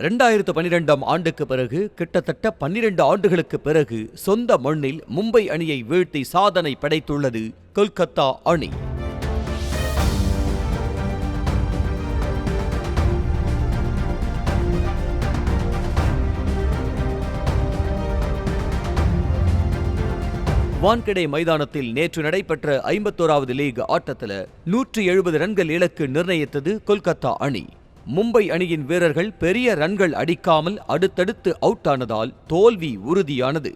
2012ஆம் ஆண்டுக்கு பிறகு கிட்டத்தட்ட 12 ஆண்டுகளுக்கு பிறகு சொந்த மண்ணில் மும்பை அணியை வீழ்த்தி சாதனை படைத்துள்ளது கொல்கத்தா அணி. வான்கடே மைதானத்தில் நேற்று நடைபெற்ற 51வது லீக் ஆட்டத்தில் 170 ரன்கள் இலக்கு நிர்ணயித்தது கொல்கத்தா அணி. மும்பை அணியின் வீரர்கள் பெரிய ரன்கள் அடிக்காமல் அடுத்தடுத்து அவுட் ஆனதால் தோல்வி உறுதியானது.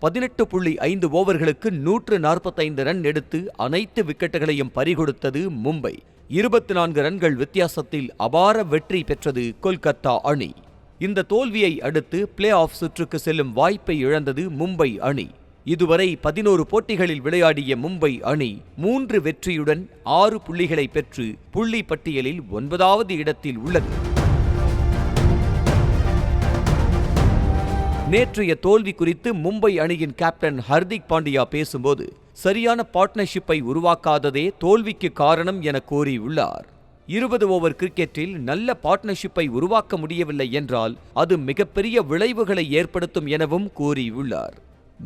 18.5 ஓவர்களுக்கு 145 ரன் எடுத்து அனைத்து விக்கெட்டுகளையும் பறிகொடுத்தது மும்பை. 24 ரன்கள் வித்தியாசத்தில் அபார வெற்றி பெற்றது கொல்கத்தா அணி. இந்த தோல்வியை அடுத்து பிளே ஆஃப் சுற்றுக்கு செல்லும் வாய்ப்பை இழந்தது மும்பை அணி. இதுவரை 11 போட்டிகளில் விளையாடிய மும்பை அணி 3 வெற்றியுடன் 6 புள்ளிகளை பெற்று புள்ளி பட்டியலில் 9வது இடத்தில் உள்ளது. நேற்றைய தோல்வி குறித்து மும்பை அணியின் கேப்டன் ஹர்திக் பாண்டியா பேசும்போது, சரியான பார்ட்னர்ஷிப்பை உருவாக்காததே தோல்விக்கு காரணம் என கூறியுள்ளார். 20 ஓவர் கிரிக்கெட்டில் நல்ல பார்ட்னர்ஷிப்பை உருவாக்க முடியவில்லை என்றால் அது மிகப்பெரிய விளைவுகளை ஏற்படுத்தும் எனவும் கூறியுள்ளார்.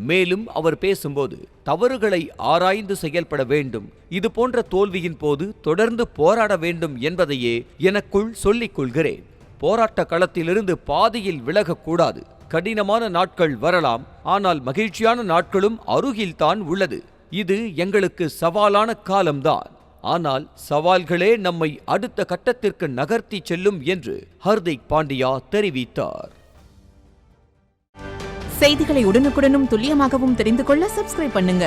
மேலும் அவர் பேசும்போது, தவறுகளை ஆராய்ந்து செயல்பட வேண்டும், இது போன்ற தோல்வியின் போது தொடர்ந்து போராட வேண்டும் என்பதையே எனக்குள் சொல்லிக் கொள்கிறேன். போராட்ட களத்திலிருந்து பாதியில் விலகக்கூடாது. கடினமான நாட்கள் வரலாம், ஆனால் மகிழ்ச்சியான நாட்களும் அருகில்தான் உள்ளது. இது எங்களுக்கு சவாலான காலம்தான், ஆனால் சவால்களே நம்மை அடுத்த கட்டத்திற்கு நகர்த்தி செல்லும் என்று ஹர்திக் பாண்டியா தெரிவித்தார். செய்திகளை உடனுக்குடனும் துல்லியமாகவும் தெரிந்து கொள்ள சப்ஸ்கிரைப் பண்ணுங்க.